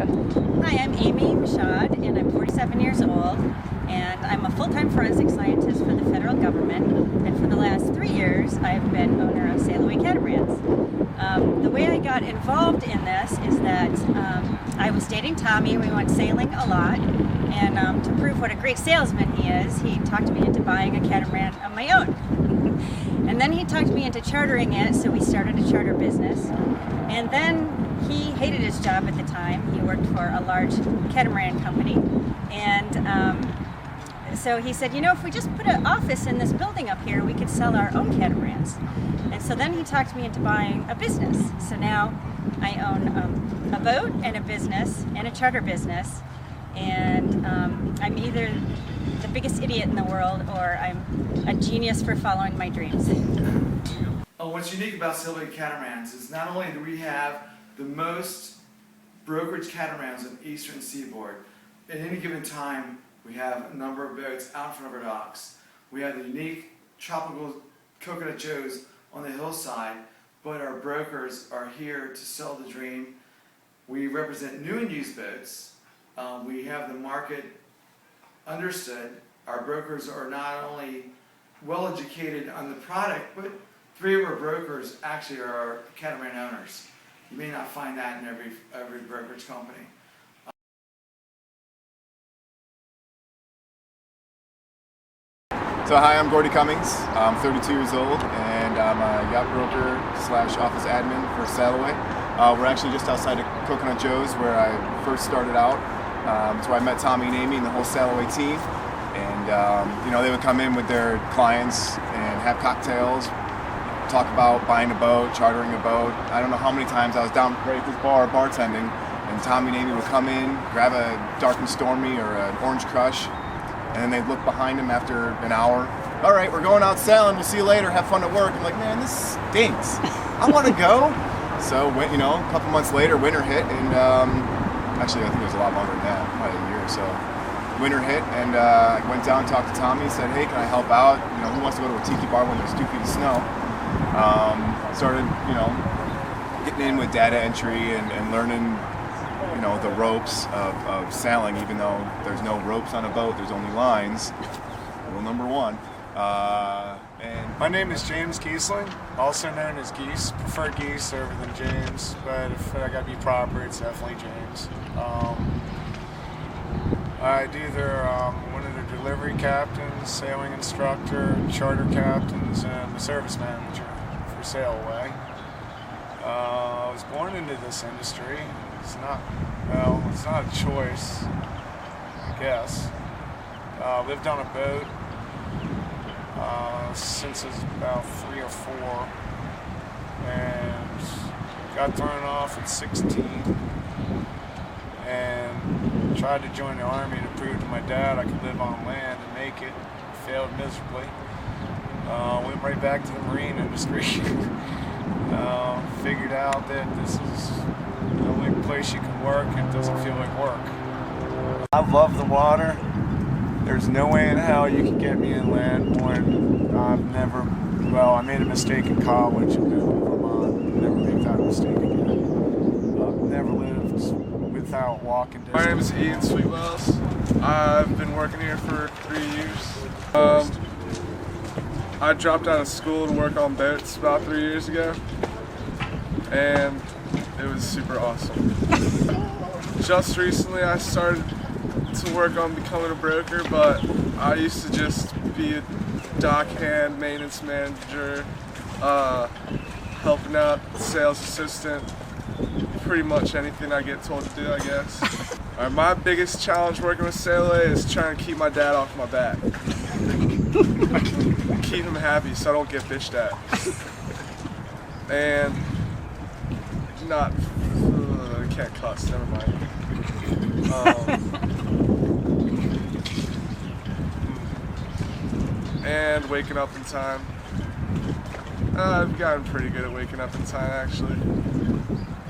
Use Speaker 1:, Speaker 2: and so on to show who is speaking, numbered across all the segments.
Speaker 1: Go ahead.
Speaker 2: Hi, I'm Amy Michaud, and I'm 47 years old, and I'm a full-time forensic scientist for the federal government, and for the last 3 years I've been owner of sailaway catamarans. The way I got involved in this is that I was dating Tommy, we went sailing a lot, and to prove what a great salesman he is, he talked me into buying a catamaran of my own. And then he talked me into chartering it, so we started a charter business. And then he hated his job at the time. He worked for a large catamaran company. And so he said, you know, if we just put an office in this building up here, we could sell our own catamarans. And so then he talked me into buying a business. So now I own a boat and a business and a charter business. And I'm either the biggest idiot in the world or I'm a genius for following my dreams.
Speaker 3: What's unique about sailboat catamarans is not only do we have the most brokerage catamarans on the eastern seaboard, at any given time we have a number of boats out in front of our docks. We have the unique tropical coconut joes on the hillside, but our brokers are here to sell the dream. We represent new and used boats. We have the market understood. Our brokers are not only well educated on the product, but 3 of our brokers actually are our catamaran owners. You may not find that in every brokerage company.
Speaker 4: So hi, I'm Gordy Cummings. I'm 32 years old and I'm a yacht broker / office admin for Sailaway. We're actually just outside of Coconut Joe's where I first started out. It's where I met Tommy and Amy and the whole Sailaway team. And you know, they would come in with their clients and have cocktails, talk about buying a boat, chartering a boat. I don't know how many times I was down right at this bar bartending, and Tommy and Amy would come in, grab a dark and stormy or an orange crush, and then they'd look behind them after an hour. All right, we're going out sailing. We'll see you later. Have fun at work. I'm like, man, this stinks. I want to go. So, you know, a couple months later, winter hit, and actually, I think it was a lot longer than that, probably a year or so. Winter hit, and I went down and talked to Tommy and said, hey, can I help out? You know, who wants to go to a tiki bar when there's 2 feet of snow? Started, you know, getting in with data entry and learning, you know, the ropes of sailing. Even though there's no ropes on a boat, there's only lines. Rule number 1.
Speaker 5: And my name is James Giesling, also known as Geese. Prefer Geese over than James, but if I gotta be proper, it's definitely James. I'm either one of the delivery captains, sailing instructor, charter captains, and the service manager for Sailaway. I was born into this industry. It's not a choice, I guess. Lived on a boat since I was about 3 or 4, and got thrown off at 16, and tried to join the Army to prove to my dad I could live on land and make it. Failed miserably. Went right back to the marine industry. Figured out that this is the only place you can work and it doesn't feel like work. I love the water. There's no way in hell you can get me inland when I made a mistake in college in Vermont. Never make that mistake again. I've never lived without walking distance.
Speaker 6: My name is Ian Sweetwells. I've been working here for 3 years. I dropped out of school to work on boats about 3 years ago, and it was super awesome. Just recently I started to work on becoming a broker, but I used to just be a dockhand, maintenance manager, helping out, sales assistant, pretty much anything I get told to do, I guess. My biggest challenge working with Sailaway is trying to keep my dad off my back. Keep him happy so I don't get bitched at. And I can't cuss, never mind. And waking up in time. I've gotten pretty good at waking up in time, actually.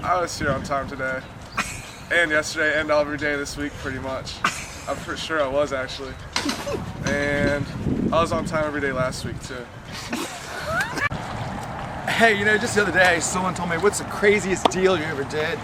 Speaker 6: I was here on time today, and yesterday, and every day this week, pretty much. I'm pretty sure I was, actually. And I was on time every day last week, too.
Speaker 7: Hey, you know, just the other day, someone told me, what's the craziest deal you ever did?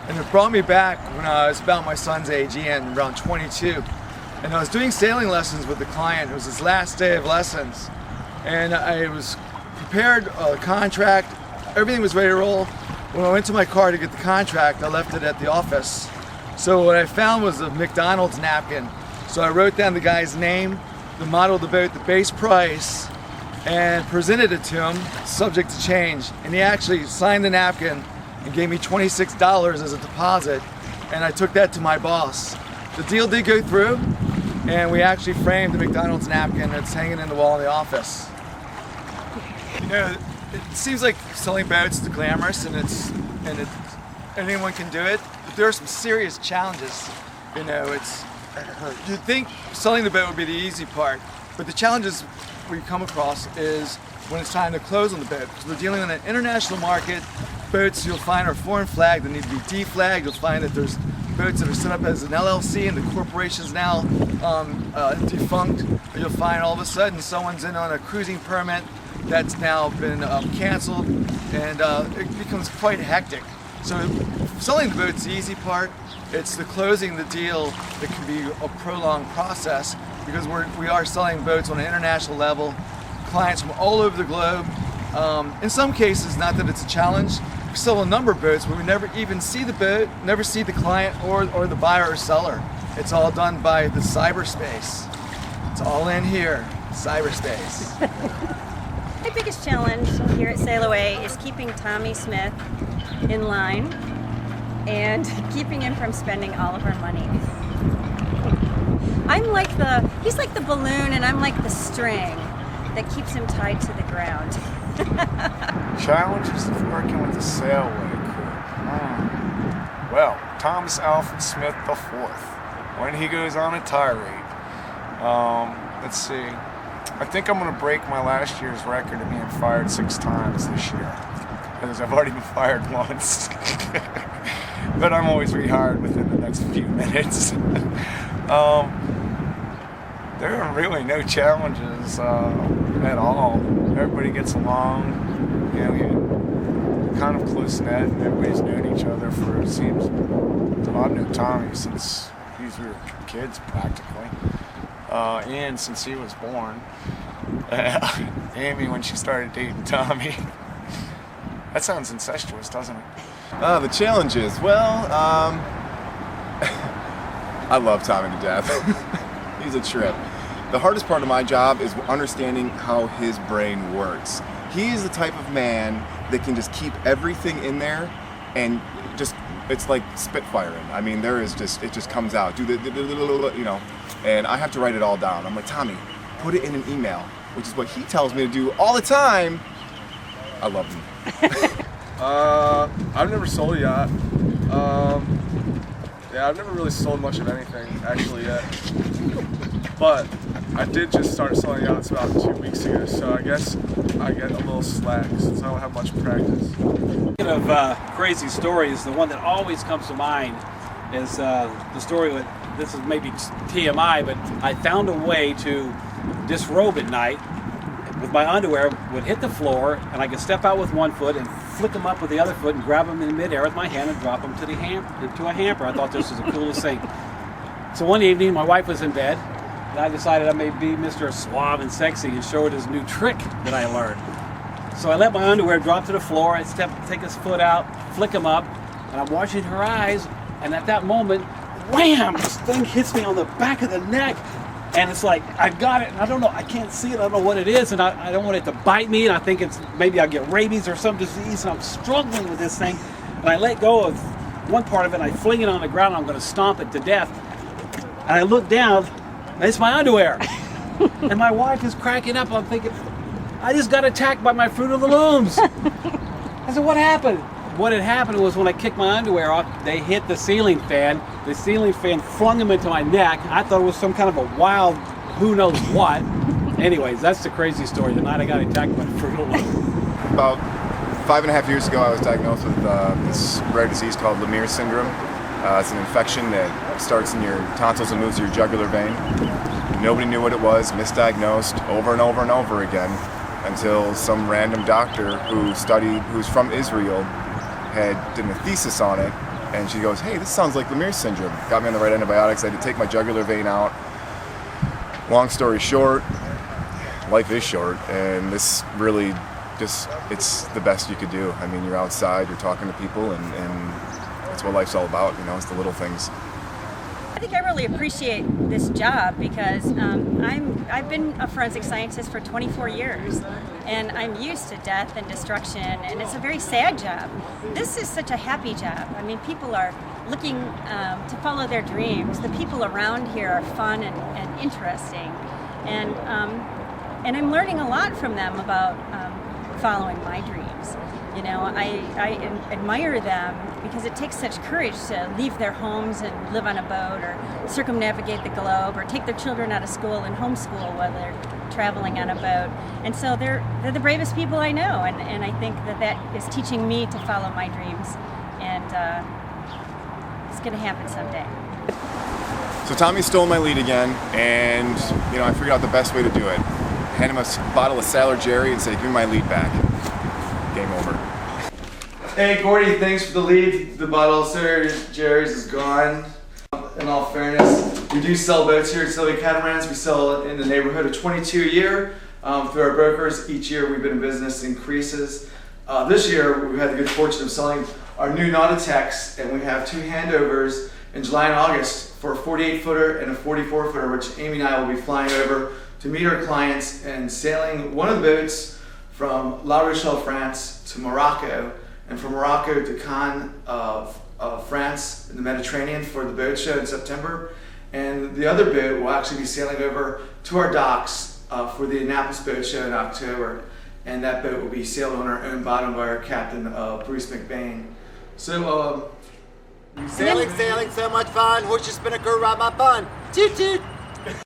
Speaker 3: And it brought me back when I was about my son's age, Ian, around 22. And I was doing sailing lessons with the client. It was his last day of lessons. And I was prepared a contract. Everything was ready to roll. When I went to my car to get the contract, I left it at the office. So what I found was a McDonald's napkin. So I wrote down the guy's name, the model of the boat, the base price, and presented it to him, subject to change. And he actually signed the napkin and gave me $26 as a deposit, and I took that to my boss. The deal did go through, and we actually framed the McDonald's napkin that's hanging in the wall in the office. You know, it seems like selling boats is glamorous, and anyone can do it, but there are some serious challenges. You know, you'd think selling the boat would be the easy part, but the challenges we come across is when it's time to close on the boat, because we're dealing with an international market. Boats you'll find are foreign flagged, they need to be deflagged. You'll find that there's boats that are set up as an LLC and the corporation's now defunct. You'll find all of a sudden someone's in on a cruising permit that's now been canceled, and it becomes quite hectic. So selling the boat's the easy part. It's the closing the deal that can be a prolonged process, because we are selling boats on an international level, clients from all over the globe. In some cases, not that it's a challenge, we sell a number of boats where we never even see the boat, never see the client or the buyer or seller. It's all done by the cyberspace. It's all in here, cyberspace.
Speaker 2: My biggest challenge here at Sailaway is keeping Tommy Smith in line and keeping him from spending all of our money. He's like the balloon, and I'm like the string that keeps him tied to the ground.
Speaker 5: Challenges of working with the sailaway crew. Well, Thomas Alfred Smith IV, when he goes on a tirade. Let's see. I think I'm going to break my last year's record of being fired 6 times this year, because I've already been fired once. But I'm always rehired within the next few minutes. There are really no challenges at all. Everybody gets along. You know, you're kind of close-knit, and everybody's known each other for, it seems, I've known Tommy since we were kids, practically. Ian since he was born. Amy when she started dating Tommy. That sounds incestuous, doesn't it?
Speaker 4: The challenges, well, I love Tommy to death. He's a trip. The hardest part of my job is understanding how his brain works. He is the type of man that can just keep everything in there and just, it's like spitfiring. I mean, it just comes out, you know, and I have to write it all down. I'm like, Tommy, put it in an email, which is what he tells me to do all the time. I love him.
Speaker 6: I've never sold a yacht. Yeah, I've never really sold much of anything actually yet. But I did just start selling yachts about 2 weeks ago, so I guess I get a little slack since I don't have much practice.
Speaker 1: Speaking of crazy stories, the one that always comes to mind is the story with, this is maybe TMI, but I found a way to disrobe at night with my underwear, would hit the floor, and I could step out with one foot and flick them up with the other foot and grab them in midair with my hand and drop them to into a hamper. I thought this was the coolest thing. So one evening, my wife was in bed, and I decided I may be Mr. Suave and Sexy and show her this new trick that I learned. So I let my underwear drop to the floor, I take his foot out, flick him up, and I'm watching her eyes, and at that moment, wham! This thing hits me on the back of the neck. And it's like, I got it, and I don't know, I can't see it, I don't know what it is, and I don't want it to bite me, and I think it's, maybe I'll get rabies or some disease, and I'm struggling with this thing. And I let go of one part of it, and I fling it on the ground, and I'm going to stomp it to death. And I look down, and it's my underwear. And my wife is cracking up, I'm thinking, I just got attacked by my Fruit of the Looms. I said, what happened? What had happened was when I kicked my underwear off, they hit the ceiling fan. The ceiling fan flung them into my neck. I thought it was some kind of a wild, who knows what. Anyways, that's the crazy story. The night I got attacked by the Fruit of the Looms.
Speaker 4: About 5.5 years ago, I was diagnosed with this rare disease called Lemire syndrome. It's an infection that starts in your tonsils and moves to your jugular vein. Nobody knew what it was, misdiagnosed over and over and over again, until some random doctor who's from Israel had done a thesis on it And she goes, hey, this sounds like Lemire syndrome. Got me on the right antibiotics. I had to take my jugular vein out. Long story short, life is short, and this really just, it's the best you could do. I mean, you're outside, you're talking to people, and that's what life's all about, you know, it's the little things.
Speaker 2: I think I really appreciate this job because I've been a forensic scientist for 24 years, and I'm used to death and destruction, and it's a very sad job. This is such a happy job. I mean, people are looking to follow their dreams. The people around here are fun and interesting, and I'm learning a lot from them about following my dreams. You know, I admire them because it takes such courage to leave their homes and live on a boat, or circumnavigate the globe, or take their children out of school and homeschool while they're traveling on a boat. And so they're the bravest people I know, and I think that is teaching me to follow my dreams, and it's going to happen someday.
Speaker 4: So Tommy stole my lead again, and you know, I figured out the best way to do it. Hand him a bottle of Sailor Jerry and say, give me my lead back. Game over.
Speaker 3: Hey Gordy, thanks for the lead. The bottle of Jerry's is gone. In all fairness, we do sell boats here at Sailaway Catamarans. We sell in the neighborhood of 22 a year through our brokers. Each year we've been in business increases. This year we've had the good fortune of selling our new Nautitex, and we have 2 handovers in July and August for a 48-footer and a 44-footer, which Amy and I will be flying over to meet our clients and sailing one of the boats from La Rochelle, France to Morocco, and from Morocco to Cannes of France in the Mediterranean for the boat show in September. And the other boat will actually be sailing over to our docks for the Annapolis Boat Show in October. And that boat will be sailed on our own bottom by our captain, Bruce McBain. So,
Speaker 7: Sailing, so much fun. Hoist your spinnaker, ride my bun. Toot toot.